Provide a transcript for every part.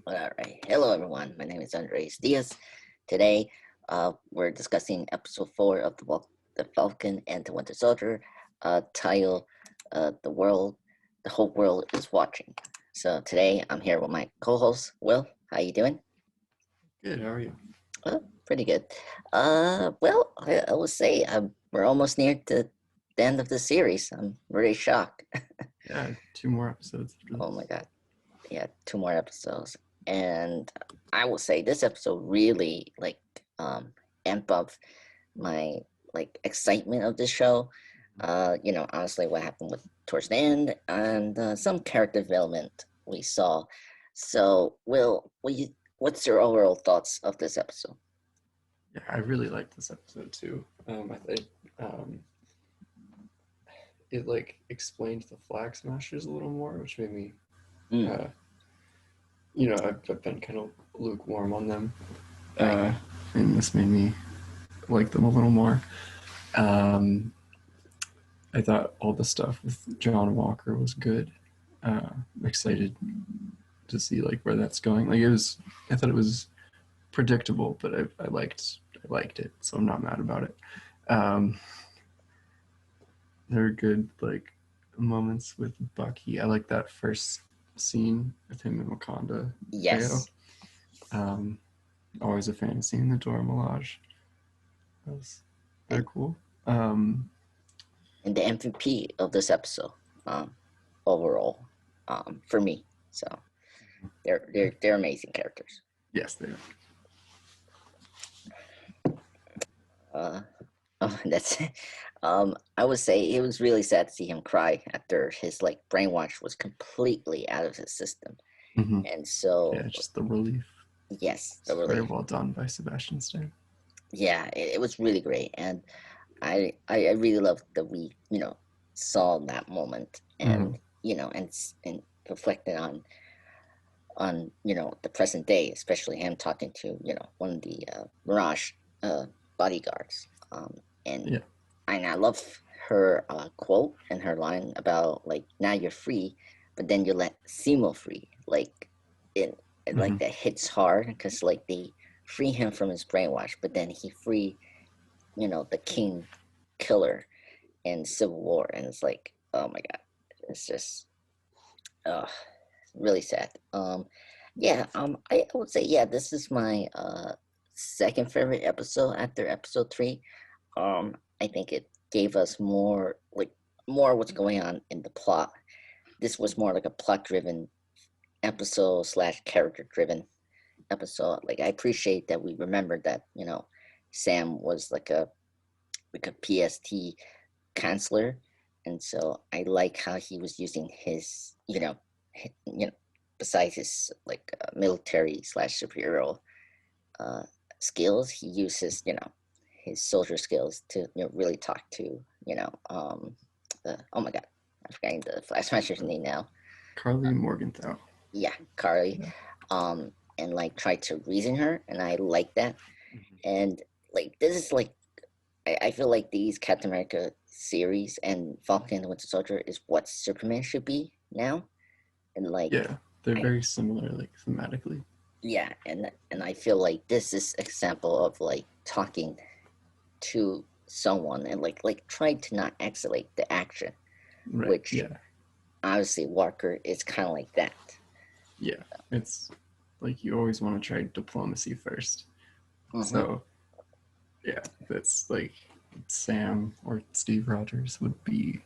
All right. Hello, everyone. My name is Andres Diaz. Today, we're discussing episode 4 of the Falcon and the Winter Soldier, title, the whole world is watching. So today, I'm here with my co-host, Will. How you doing? Good. How are you? Pretty good. I will say we're almost near to the end of the series. I'm very shocked. Yeah, 2 more episodes. Oh my God. Yeah, 2 more episodes. And I will say this episode really amp up my excitement of this show. Honestly what happened with towards the end and some character development we saw. So what's your overall thoughts of this episode? Yeah, I really liked this episode too. I think um, it explained the Flag Smashers a little more, which made me, Mm, uh, I've been kind of lukewarm on them, right. uh, and this made me like them a little more. Um, I thought all the stuff with John Walker was good. I'm excited to see where that's going. I thought it was predictable, but I liked it, so I'm not mad about it. Um, there are good moments with Bucky. I like that first scene with him in Wakanda. Teo. Yes. Um, Always a fan of seeing the Dora Milaje. That was very And, cool. and the MVP of this episode, um, overall, for me. So they're amazing characters. Yes, they are. Uh, oh, that's I would say it was really sad to see him cry after his brainwash was completely out of his system. Mm-hmm. And so Yeah, just the relief. yes, It's the very relief. well done by Sebastian Stan. Yeah, it was really great. And I really loved that we, saw that moment Mm-hmm. and and reflected on the present day, especially him talking to one of the Mirage uh, bodyguards, and Yeah. I love her quote and her line about now you're free, but then you let Simo free. It Mm-hmm. that hits hard because they free him from his brainwash, but then he free the king killer in Civil War, and it's like, oh my God, it's just uh really sad. I would say, yeah, this is my second favorite episode after episode 3. I think it gave us more what's going on in the plot. This was more like a plot driven episode slash character driven episode. I appreciate that we remembered that Sam was like a PST counselor, and so I like how he was using his besides his military slash superhero uh, skills, he uses his soldier skills to really talk to oh my God, I'm forgetting the Flash Smasher's name now. Carly Morgenthau. Yeah, Carly, Yeah. um, and try to reason her, and I like that. Mm-hmm. And this is I feel like these Captain America series and Falcon and the Winter Soldier is what Superman should be now, and Yeah, they're I very similar, thematically. yeah, and I feel like this is example of talking to someone and try to not escalate the action, Right. which Yeah. obviously Walker is kind of like that. Yeah. It's you always want to try diplomacy first. Mm-hmm. So yeah, that's Sam or Steve Rogers would be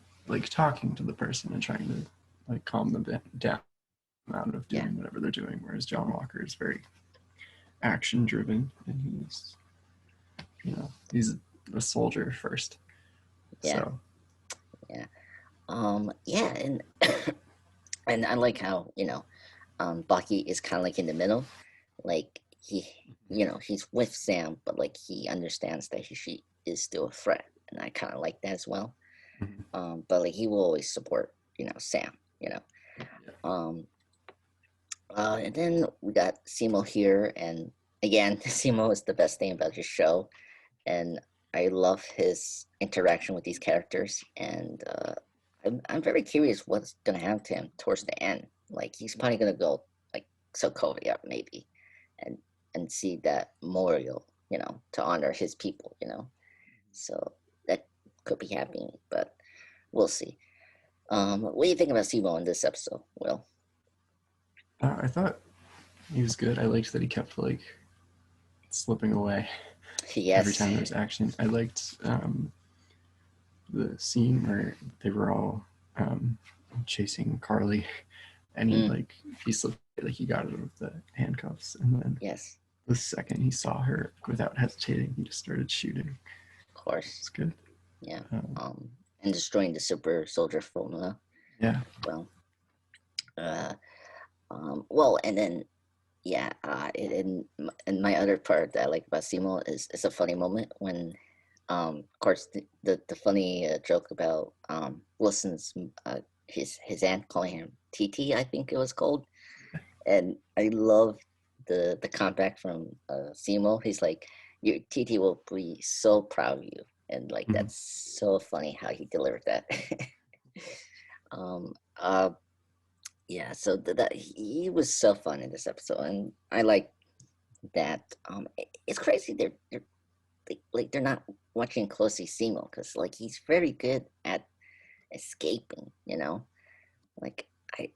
talking to the person and trying to calm them down out of Yeah, doing whatever they're doing. Whereas John Walker is very action driven, and he's a soldier first. yeah, So yeah, yeah, and and I like how Bucky is kind of in the middle, he he's with Sam, but he understands that she is still a threat, and I kind of like that as well. mhm. But he will always support Sam. Yeah. Um, and then we got Simo here, and again, Simo is the best thing about this show, and I love his interaction with these characters, and I'm very curious what's gonna happen to him towards the end. He's probably gonna go Sokovia maybe, and see that memorial, to honor his people, So that could be happening, but we'll see. What do you think about Simo in this episode, Will? I thought he was good. I liked that he kept like slipping away every Yes. time there was action. I liked the scene where they were all chasing Carly, and Mm, he slipped, like he got out of the handcuffs, and then yes, the second he saw her, without hesitating, he just started shooting. of course. It's good. Yeah. Um, And destroying the super soldier formula. yeah, Well, uh, well, and then yeah, and my other part that I like about Simo is a funny moment when, of course, the funny joke about Wilson's his aunt calling him TT, I think it was called, and I love the comeback from Simo. He's like, "Your TT will be so proud of you," and like mm-hmm. that's so funny how he delivered that. um, uh, yeah, so that he was so fun in this episode, and I like that. It's crazy like they're not watching closely Simo because like he's very good at escaping. Like I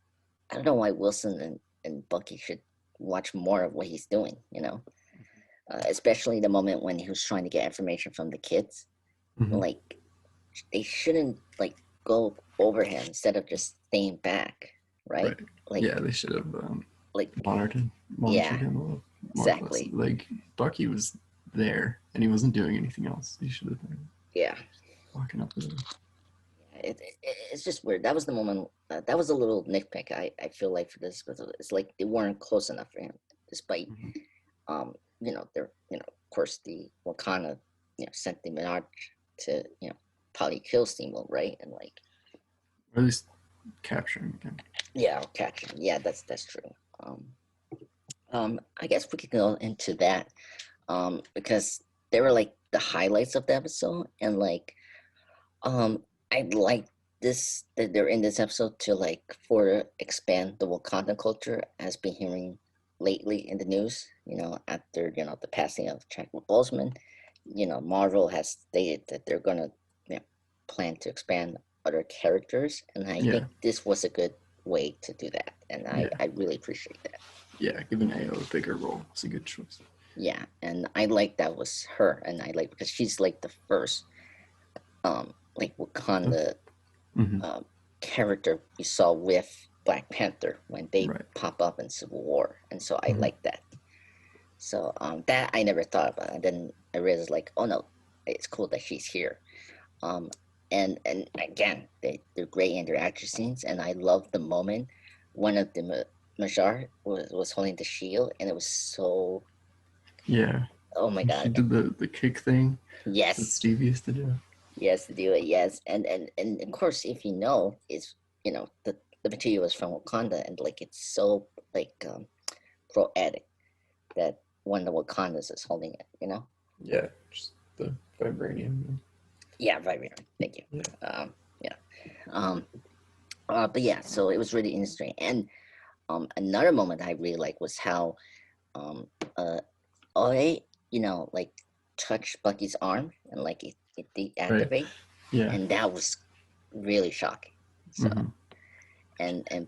I don't know why Wilson and Bucky should watch more of what he's doing. Especially the moment when he was trying to get information from the kids. Mm-hmm. Like they shouldn't like go over him instead of just staying back, right? Right. Yeah, Like they should have like monitored yeah, him a little more closely. exactly. Like Bucky was there and he wasn't doing anything else. He should have been Yeah. walking up with him. It's just weird. That was the moment. That was a little nitpick. I feel like for this, but it's like they weren't close enough for him, despite Mm-hmm. um, they're of course the Wakanda, sent the Minaj to probably kill Steamboat, right? And like Or at least capturing him. yeah, I'll catch him. Yeah, that's true. I guess we could go into that because they were like the highlights of the episode, and like I'd like this that they're in this episode to like for expand the Wakanda culture as been hearing lately in the news. After the passing of Chadwick Boseman, Marvel has stated that they're gonna plan to expand other characters, and I Yeah, think this was a good way to do that, and I yeah, I really appreciate that. yeah. Giving AO a bigger role was a good choice. Yeah, and I like that was her, and I like because she's like the first like Wakanda Mm-hmm. um, character we saw with Black Panther when they Right. pop up in Civil War, and so I Mm-hmm. like that. So that I never thought about, and then I realized like, oh no, it's cool that she's here. Um, and again, they're great in their action scenes, and I love the moment one of the Majar was holding the shield, and it was so Yeah. oh my She god, did the kick thing that yes, Steve used to do. yes to do it, yes, and of course if it's the material is from Wakanda, and like it's so like poetic that one of the Wakandas is holding it. Yeah, just the vibranium. Yeah, vibranium. Thank you. Yeah. Yeah. Um, but yeah, so it was really interesting. And another moment I really like was how uh, Oi, like touched Bucky's arm and like it Right. deactivate, Yeah. and that was really shocking. So Mm-hmm. and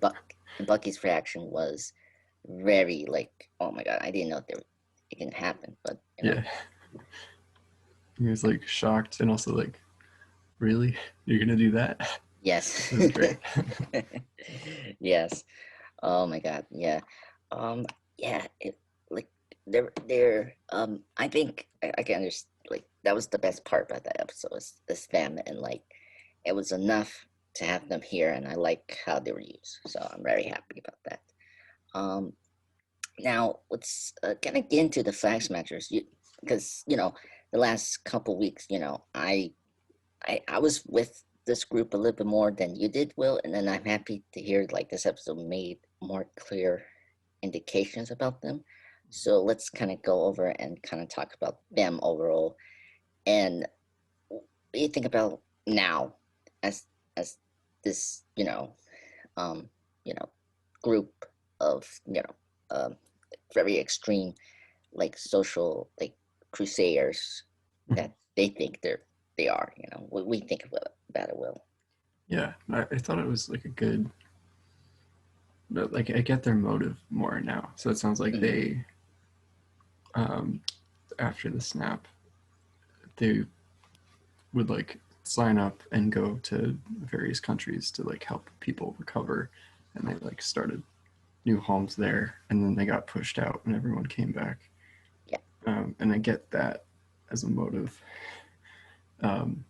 Bucky's reaction was very like, oh my god, I didn't know it can happen, but Yeah. He was like shocked and also like, really? You're gonna do that? yes, It was great. yes. Oh my god, yeah. Um yeah, like they're I think I can understand like that was the best part about that episode is them, and like it was enough to have them here, and I like how they were used. So I'm very happy about that. Um Now let's kind of get into the flags matches, because the last couple weeks, I was with this group a little bit more than you did, Will, and then I'm happy to hear like this episode made more clear indications about them. So let's kind of go over and kind of talk about them overall, and what do you think about now as this um, you know, group of um, very extreme, like social, like crusaders Mhm. that they think they are. You know, we think about it. Will. Yeah, I thought it was like a good, but like I get their motive more now. So it sounds like Mm-hmm. they, um, after the snap, they would like sign up and go to various countries to like help people recover, and they like started new homes there, and then they got pushed out, and everyone came back. Yeah, And I get that as a motive,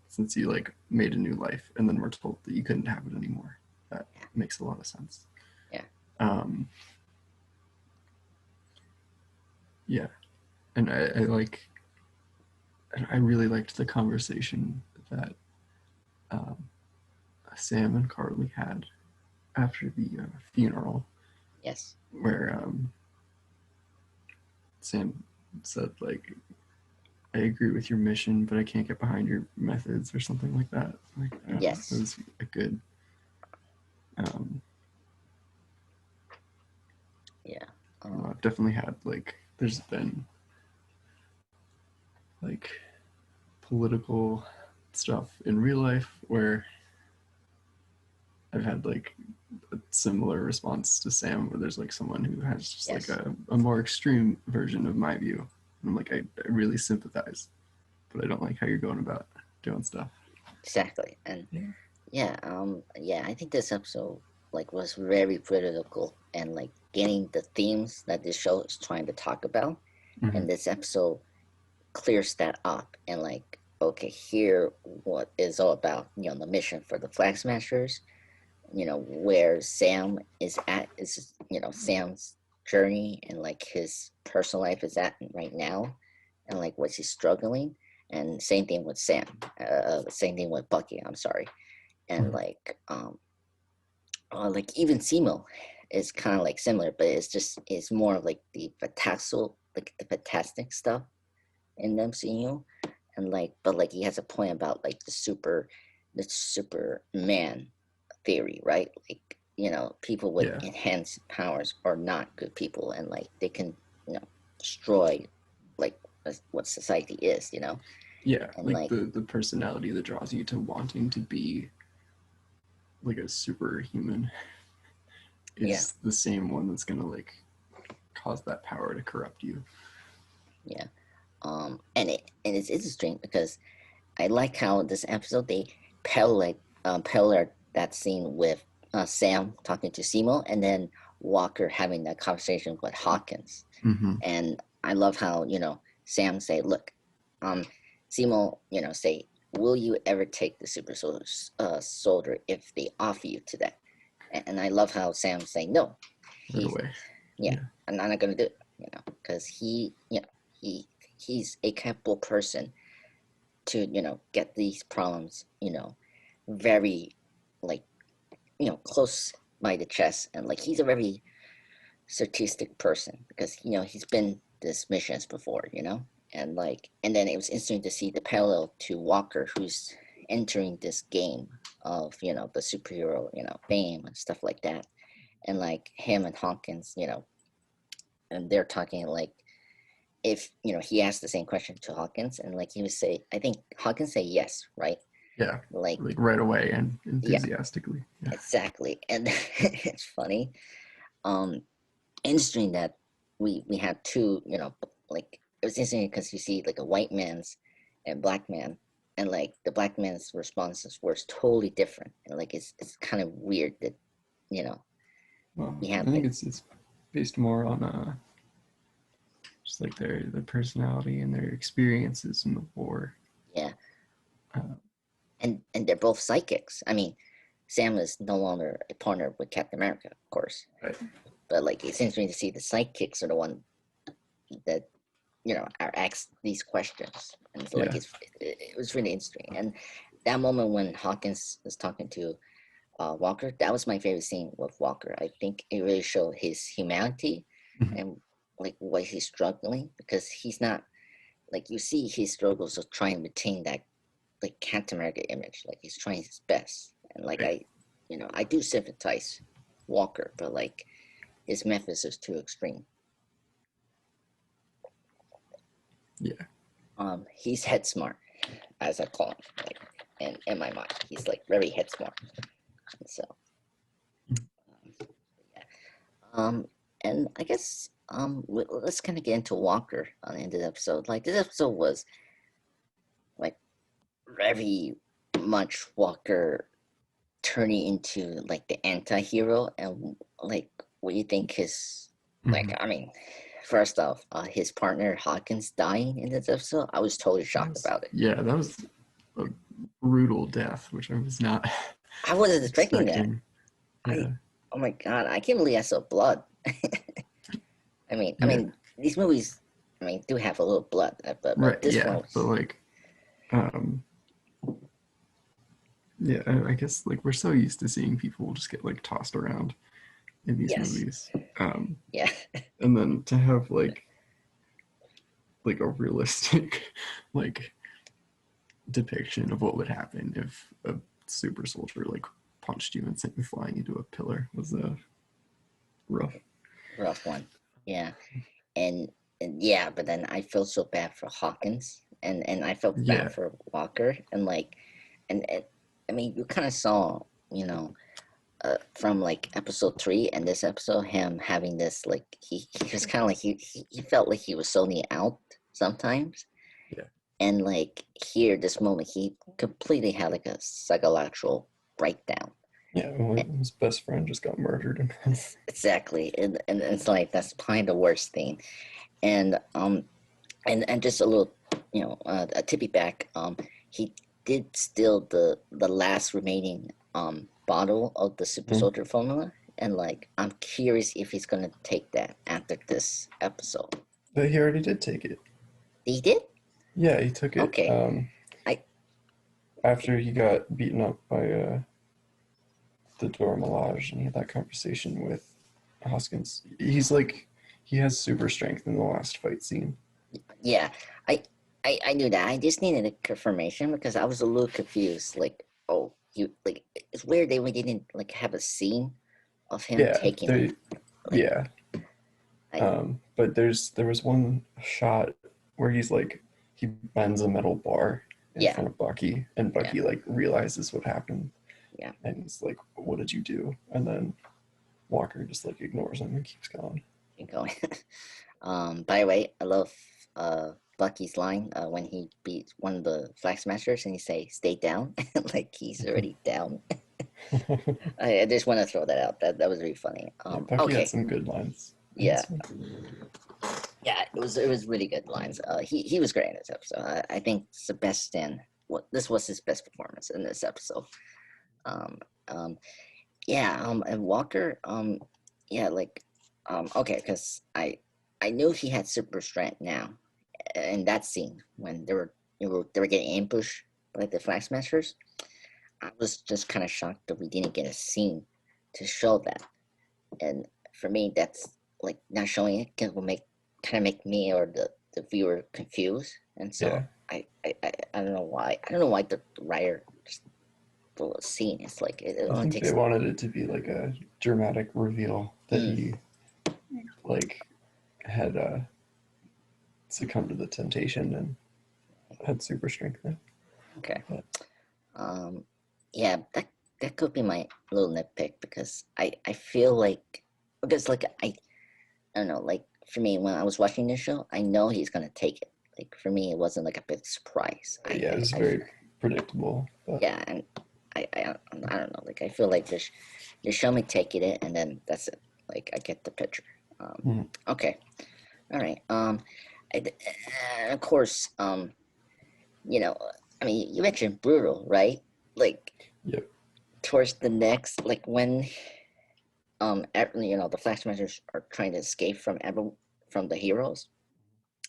since you like made a new life, and then were told that you couldn't have it anymore. That yeah, makes a lot of sense. yeah. Um, yeah, and I like, I really liked the conversation that um, Sam and Carly had after the funeral, Yes, where Sam said like, "I agree with your mission, but I can't get behind your methods," or something like that. Like it yes, was a good. Um, yeah. I've definitely had like, there's been like political stuff in real life where I've had like a similar response to Sam, where there's like someone who has just like Yes, a more extreme version of my view. And I'm like, I really sympathize, but I don't like how you're going about doing stuff. exactly. And Yeah. yeah, I think this episode like was very critical and like getting the themes that this show is trying to talk about. Mm-hmm. And this episode clears that up and like, okay, here what is all about, you know, the mission for the Flag Smashers, you know, where Sam is at is, you know, Sam's journey and like his personal life is at right now, and like what he's struggling. And same thing with Sam, same thing with Bucky, I'm sorry. And Mm-hmm. like even Simo is kind of like similar, but it's more of like the fantastic stuff in the MCU, and like, but like he has a point about like the Superman theory, right? Like, you know, people with Yeah. enhanced powers are not good people, and like they can, you know, destroy like what society is, you know, Yeah. and Like like, the personality that draws you to wanting to be like a superhuman yeah, is the same one that's gonna like cause that power to corrupt you. yeah, and it's interesting because I like how this episode they parallel that scene with Sam talking to Simo, and then Walker having that conversation with Hawkins. Mm-hmm. And I love how, you know, Sam say, "Look, um, Simo, you know, say, will you ever take the soldier if they offer you to that?" And I love how Sam say, "No, Right he's away. yeah, Yeah. I'm not gonna do it," you know, because you know, he's a capable person to, you know, get these problems, you know, very like, you know, close by the chest, and like he's a very statistic person because, you know, he's been this missions before, you know, and like, and then it was interesting to see the parallel to Walker, who's entering this game of, you know, the superhero, you know, fame and stuff like that, and like him and Hawkins, you know, and they're talking like, if, you know, he asked the same question to Hawkins, and like he would say, I think Hawkins say yes, right? Yeah. Like, Like right away and yeah, enthusiastically. Yeah. exactly. And it's funny, um interesting that we had two, you know, like it was interesting because you see like a white man's and black man, and like the black man's responses were totally different, and like it's kind of weird that, you know, Well, we I have think like, it's based more on just like their personality and their experiences in the war. yeah, Uh, and they're both psychics. I mean, Sam is no longer a partner with Captain America, of course, right. but like it's interesting to see the psychics are the one that, you know, are asked these questions, and so like Yeah. it was really interesting. And that moment when Hawkins was talking to Walker, that was my favorite scene with Walker. I think it really showed his humanity Mhm. and like what he's struggling, because he's not, like, you see his struggles of trying to retain that like Captain America image, like he's trying his best, and like Right. I, you know, I do sympathize Walker, but like his methods is too extreme. Yeah. He's head smart, as I call him, like in my mind. He's like very head smart. So yeah. And I guess let's kind of get into Walker on the end of the episode. Like this episode was like very much Walker turning into like the anti-hero, and like what you think his like Mhm. I mean, first off, his partner Hawkins dying in this episode, I was totally That shocked was, about it. yeah, that was a brutal death, which I was not I wasn't expecting that. expecting. I Yeah. Oh my god, I can't believe I saw blood. I Yeah. mean, these movies, I mean, do have a little blood, but Right. this one Yeah. But was, like, um, yeah, I guess like we're so used to seeing people just get like tossed around in these yes, movies. Um, yeah, and then to have like a realistic like depiction of what would happen if a super soldier like punched you and sent you flying into a pillar was rough. rough one, yeah, and, and yeah, but then I felt so bad for Hawkins, and I felt bad Yeah. for Walker, and like, and I mean, you kind of saw, from like episode 3 and this episode, him having this like he was kind of like he felt like he was zoning out sometimes. Yeah. And like here, this moment, he completely had like a psychological breakdown. Yeah. Well, his best friend just got murdered. And Exactly, and it's like that's probably the worst thing. And and just a little, a tippy back. He did steal the last remaining bottle of the super soldier formula, and like I'm curious if he's gonna take that after this episode. but he already did take it. He did. Yeah, he took it Okay. I after he got beaten up by the Dora Milaje, and he had that conversation with Hoskins. He's like, he has super strength in the last fight scene. Yeah, I, I knew that. I just needed a confirmation because I was a little confused. Like, oh, you like it's weird that we didn't like have a scene of him Yeah, taking it. they, Like, yeah. I But there was one shot where he's like, he bends a metal bar in yeah, front of Bucky, and yeah, Bucky like realizes what happened, yeah. and he's like, "What did you do?" And then Walker just like ignores him and keeps going. Keep going. By the way, I love Bucky's line when he beats one of the flag smashers and he say, "Stay down," like he's already down. I just want to throw that out. That was really funny. Yeah, Bucky had Okay, some good lines in yeah, this one. yeah, it was really good lines. He was great in this episode. I think Sebastian, what this was his best performance in this episode. Um, um, yeah, and Walker, yeah, like, okay, because I knew he had super strength now in that scene when they were getting ambushed by the flag smashers. I was just kind of shocked that we didn't get a scene to show that. And for me, that's like not showing it will make me or the viewer confused. And so Yeah, I don't know why. I don't know why the writer just the scene. It's like it I only think they takes. wanted it to be like a dramatic reveal that Mm, he like had succumbed to the temptation and had super strength now. okay. But Um, yeah, that could be my little nitpick because I feel like because like I don't know, like for me when I was watching this show, I know he's gonna take it. Like for me, it wasn't like a big surprise. yeah, it was very predictable. But Yeah, and I don't know. Like I feel like just show me taking it, and then that's it. Like I get the picture. mm, Okay, all right. Of course, you know, I mean, you mentioned brutal, right? Like yep, towards the next, like when the flash smashers are trying to escape from the heroes,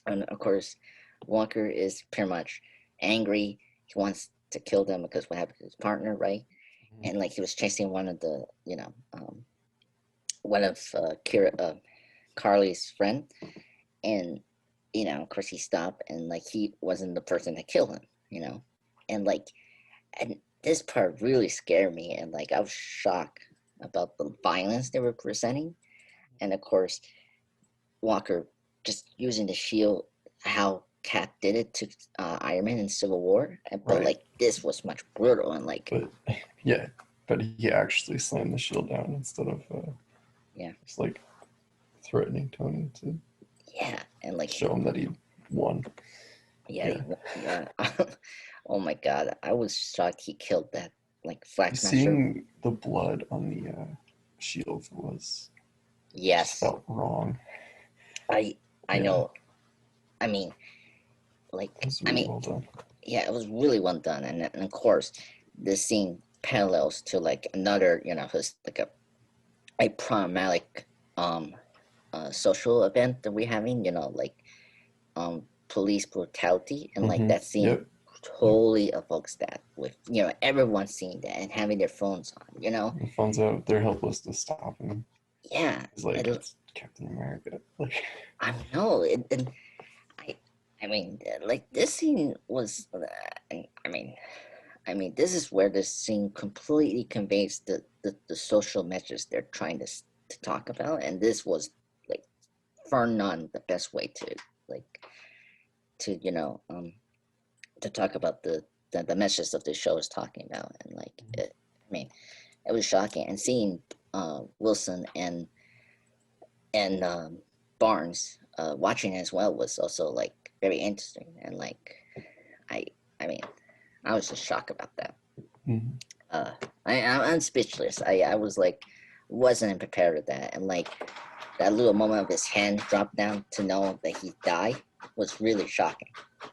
and of course, Walker is pretty much angry. He wants to kill them because what happened to his partner, right? And like he was chasing one of the, one of Carly's friend, and of course he stopped, and like he wasn't the person that killed him, and like, and this part really scared me, and like I was shocked about the violence they were presenting. and of course Walker just using the shield, how Cap did it to Iron Man in Civil War, but Right. like this was much brutal and like But yeah, but he actually slammed the shield down instead of yeah, just like threatening Tony to yeah, and like show him that he won. yeah, Yeah. yeah. Oh my God, I was shocked he killed that like Flag Smasher. Seeing the blood on the shield was just Yes, felt wrong. I I Yeah, know. I mean, it like was I really mean, well done. yeah, it was really well done, and of course, this scene parallels to like another, who's like a problematic um social event that we're having, like police brutality, and like that scene Yep. Yep. totally evokes that with everyone seeing that and having their phones on. The phones out. They're helpless to stop him. Yeah, It's like it's Captain America. Like I know it, and I I mean like this scene was I mean this is where this scene completely conveys the social message they're trying to talk about, and this was like far none the best way to like to to talk about the message of the show is talking about, and like I mean it was shocking, and seeing Wilson and Barnes watching as well was also like very interesting, and like I I mean I was just shocked about that. mhm. uh I'm speechless. I was like wasn't prepared with that, and like that little moment of his hand drop down to know that he died was really shocking,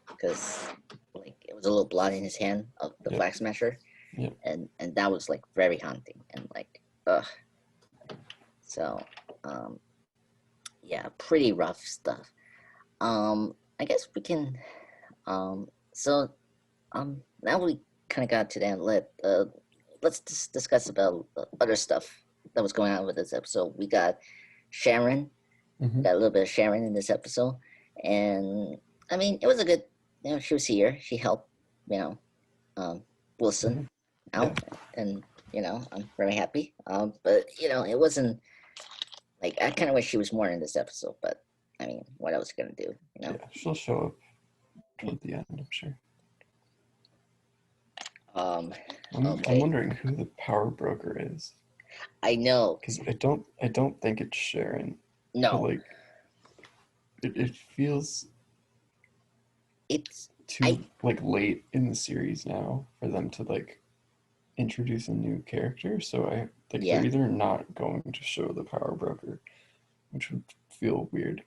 because like it was a little blood in his hand of the Yep. Flag Smasher, Yep. and that was like very haunting, and like so um yeah, pretty rough stuff. I guess we can so now we kind of got to that. Let's just discuss about other stuff that was going on with this episode. We got Sharon. We Hmm. got a little bit of Sharon in this episode, and I mean, it was a good. She was here. She helped. You know, Wilson Hmm. Yeah. out, and I'm very happy. But it wasn't like I kind of wish she was more in this episode. But I mean, what else gonna do? Yeah. She'll show up toward the end, I'm sure. Um. I'm Okay. wondering who the power broker is, I know. because I don't think it's Sharon, but No. like it feels It's I. too like late in the series now for them to like introduce a new character. So I think they're Yeah. either not going to show the power broker, which would feel weird,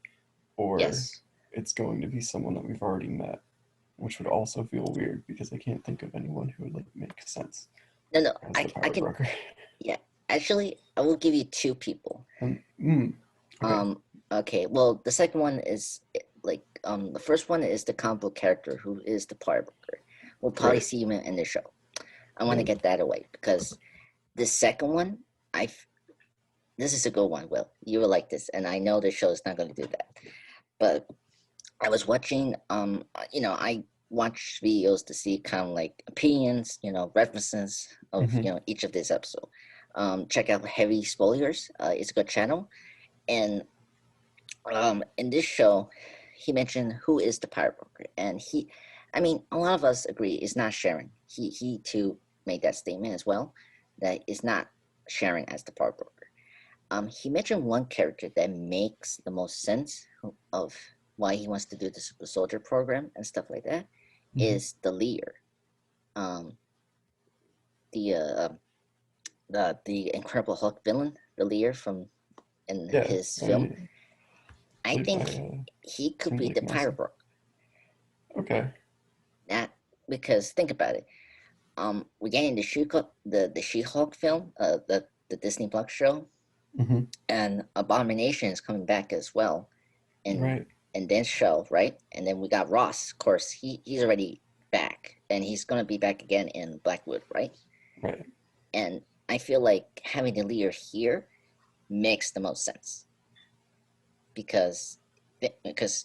or Yes. it's going to be someone that we've already met, which would also feel weird because I can't think of anyone who would like make sense No. No. as the I power can. broker. Yeah. Actually, I will give you two people. Okay. Um. Okay. Well, the second one is like the first one is the comic book character who is the power broker. We'll probably Right. see him in the show. I want to Right. get that away because the second one, I this is a good one. Will you will like this, and I know the show is not going to do that. But I was watching. I watch videos to see kind of like opinions, references of Hmm. each of these episodes. Check out Heavy Spoilers. It's a good channel, and in this show, he mentioned who is the power broker, and I mean, a lot of us agree it's not Sharon. He too made that statement as well, that it's not Sharon as the power broker. He mentioned one character that makes the most sense of why he wants to do the super soldier program and stuff like that Hmm. is the leader, um, the the Incredible Hulk villain, the leader from in Yeah. his film. I Played by think he could seems be like the power Nelson. broker. Okay. Not because think about it. We're getting the She-Hulk film, the Disney Plus show, Hmm. and Abomination is coming back as well in Right. this show, right? And then we got Ross. Of course, he's already back, and he's gonna be back again in Blackwood, right? Right. And I feel like having the leader here makes the most sense because because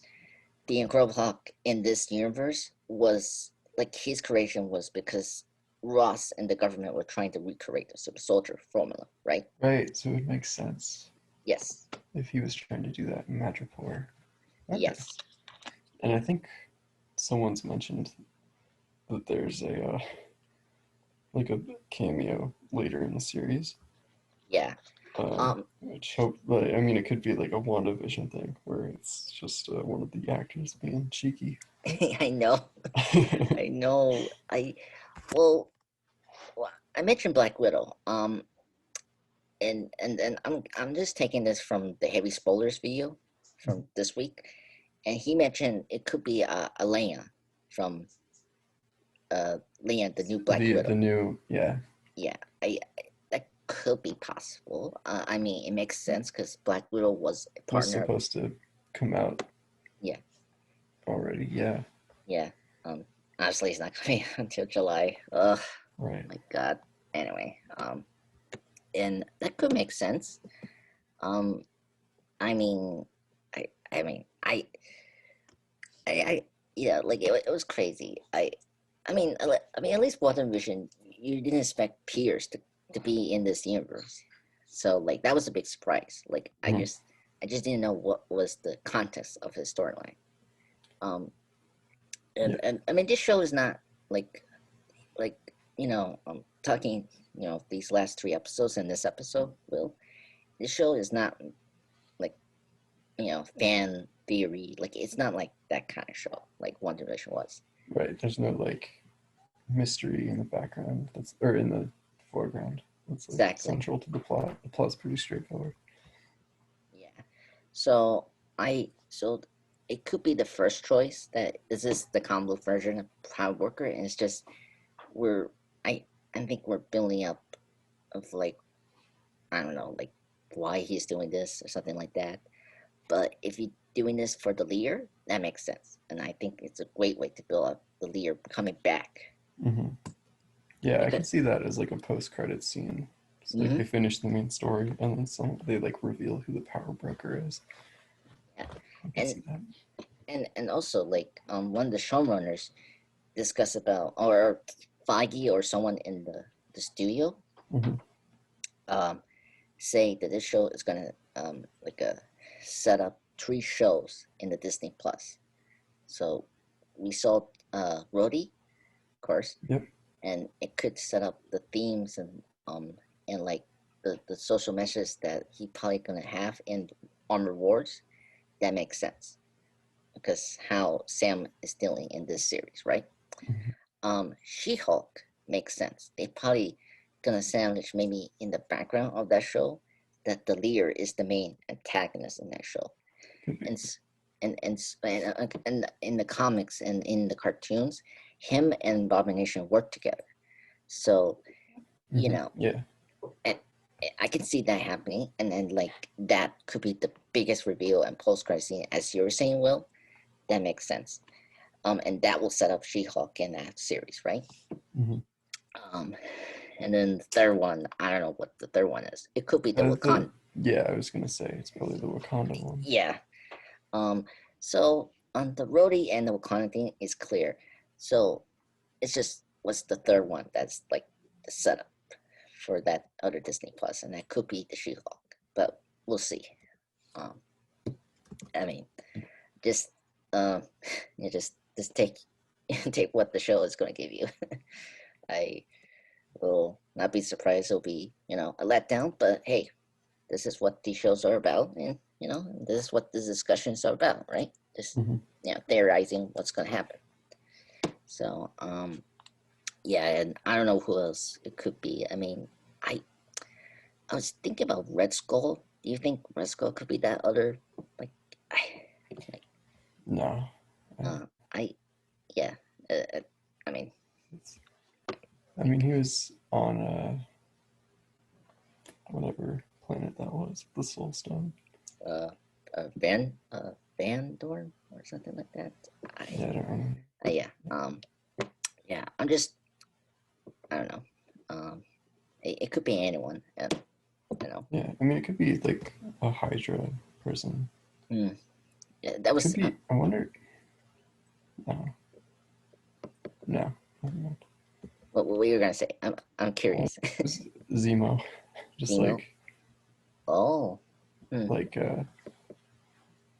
the Incredible Hulk in this universe was like his creation was because Ross and the government were trying to recreate the super soldier formula, right? Right. So it makes sense. Yes. if he was trying to do that in Madripoor. Okay. Yes. And I think someone's mentioned that there's a like a cameo later in the series. Yeah. Um. Which hope, like, I mean, it could be like a WandaVision thing where it's just one of the actors being cheeky. I know. I know. Well, well, I mentioned Black Widow. And I'm just taking this from the heavy spoilers video from this week, and he mentioned it could be Alea from Leah, the new Black The Widow. new, yeah. Yeah, that could be possible. I mean, it makes sense because Black Widow was a Was partner. supposed to come out Yeah, already. Yeah. yeah. Honestly, it's not coming until July. Ugh, Right. my God. Anyway, and that could make sense. Um, I mean, I mean, I yeah, like it was crazy. I mean, at least WandaVision, you didn't expect Pierce to be in this universe, so like that was a big surprise. Like Mhm. I just didn't know what was the context of his storyline. Um, Yeah. and I mean, this show is not like talking these last three episodes and this episode. Will this show is not like fan theory. Like it's not like that kind of show like WandaVision was. Right. There's no like mystery in the background that's or in the foreground. That's like Exactly. central to the plot. The plot's pretty straightforward. Yeah. So so it could be the first choice that this is the comic version of Cloud Worker, and it's just we're I I think we're building up of like I don't know like why he's doing this or something like that. But if you're doing this for the leader, that makes sense, and I think it's a great way to build up the leader coming back Hmm. Yeah, I because could see that as like a post-credit scene. It's like they hmm finish the main story and then they like reveal who the power broker is. yeah. I could and see that. and also like one of the showrunners discuss about or Feige or someone in the studio Hmm. um, say that this show is gonna set up three shows in the Disney Plus. So we saw Rhodey, of course, Yep. and it could set up the themes and like the social messages that he probably gonna have in Armor Wars. That makes sense because how Sam is dealing in this series, right? Hmm. She-Hulk makes sense. They probably gonna sandwich maybe in the background of that show that the leader is the main antagonist in that show, Could be. and and in the comics and in the cartoons, him and Abomination work together. So you Hmm. know, Yeah. and I can see that happening, and then like that could be the biggest reveal and post-credit scene, as you were saying, Will. That makes sense. And that will set up She-Hulk in that series, right? Hmm. Um, and then the third one, I don't know what the third one is. It could be the Wakanda. Yeah, I was gonna say it's probably the Wakanda one. Yeah. Um. So on the Rhodey and the Wakanda thing is clear. So it's just what's the third one that's like the setup for that other Disney Plus, and that could be the She-Hulk, but we'll see. Um. I mean, just um, you just take take what the show is going to give you. I will not be surprised it'll be a letdown, but hey, this is what these shows are about, and this is what the discussions are about, right? Just Hmm. theorizing what's going to happen. So yeah, and I don't know who else it could be. I mean, i I was thinking about Red Skull. Do you think Red Skull could be that other like I like No. Uh, I yeah uh, uh, I mean I mean, he was on whatever planet that was, the Soul Stone. uh, Van Dorn or something like that. Yeah, I don't remember. Yeah, yeah. I'm just I don't know. Um, it could be anyone, and you know, Yeah, I mean, it could be like a Hydra person. mm, yeah, that Could was be. I wonder. No, no. Never mind. what you were gonna say. I'm Uh, curious. Zemo, just Zemo. like Oh, Mm, like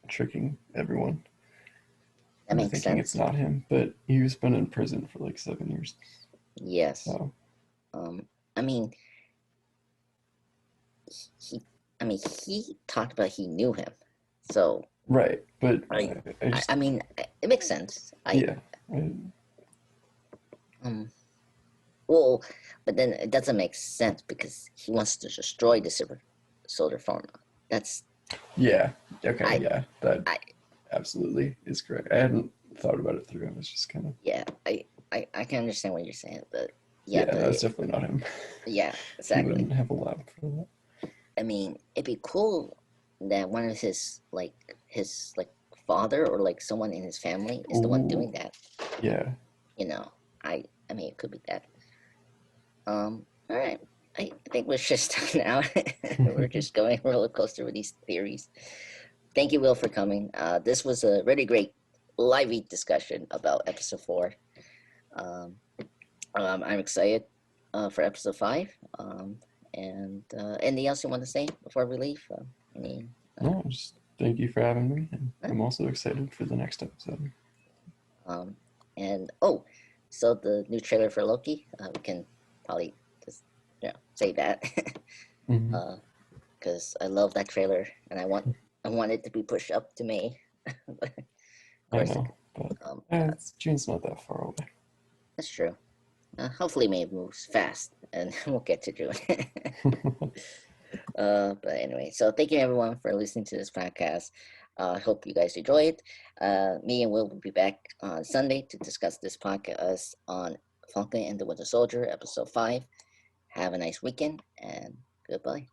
tricking everyone that into makes thinking it's sense. not him. But he's been in prison for like 7 years. Yes. So Um, I mean, he. I mean, he talked about he knew him, so right, but I. I I, just I mean, it makes sense. yeah. Um. Well, but then it doesn't make sense because he wants to destroy the silver soldier formula. That's Yeah. Okay. I. Yeah. That I. absolutely is correct. I hadn't thought about it through. I was just kind of Yeah. I can understand what you're saying, but yeah, yeah. but That's definitely not him. yeah, He exactly. wouldn't have a lab for that. I mean, it'd be cool that one of his like father or like someone in his family is the one Ooh. doing that. Yeah. You know, I mean, it could be that. All right. I think we're just done now. We're just going roller coaster with these theories. Thank you, Will, for coming. This was a really great lively discussion about episode 4. Um, I'm excited for episode 5. And anything else you want to say before we leave? Any? Uh, No, just thank you for having me, and uh, I'm also excited for the next episode. um, and oh, so the new trailer for Loki. We can probably just say that Hmm. because I love that trailer and I want it to be pushed up to May. But of I course, know, but um, June's not that far away. that's true. Hopefully, May moves fast, and we'll get to June. But anyway, so thank you everyone for listening to this podcast. I hope you guys enjoy it. Me and Will be back on Sunday to discuss this podcast on Falcon and the Winter Soldier, episode 5. Have a nice weekend and goodbye.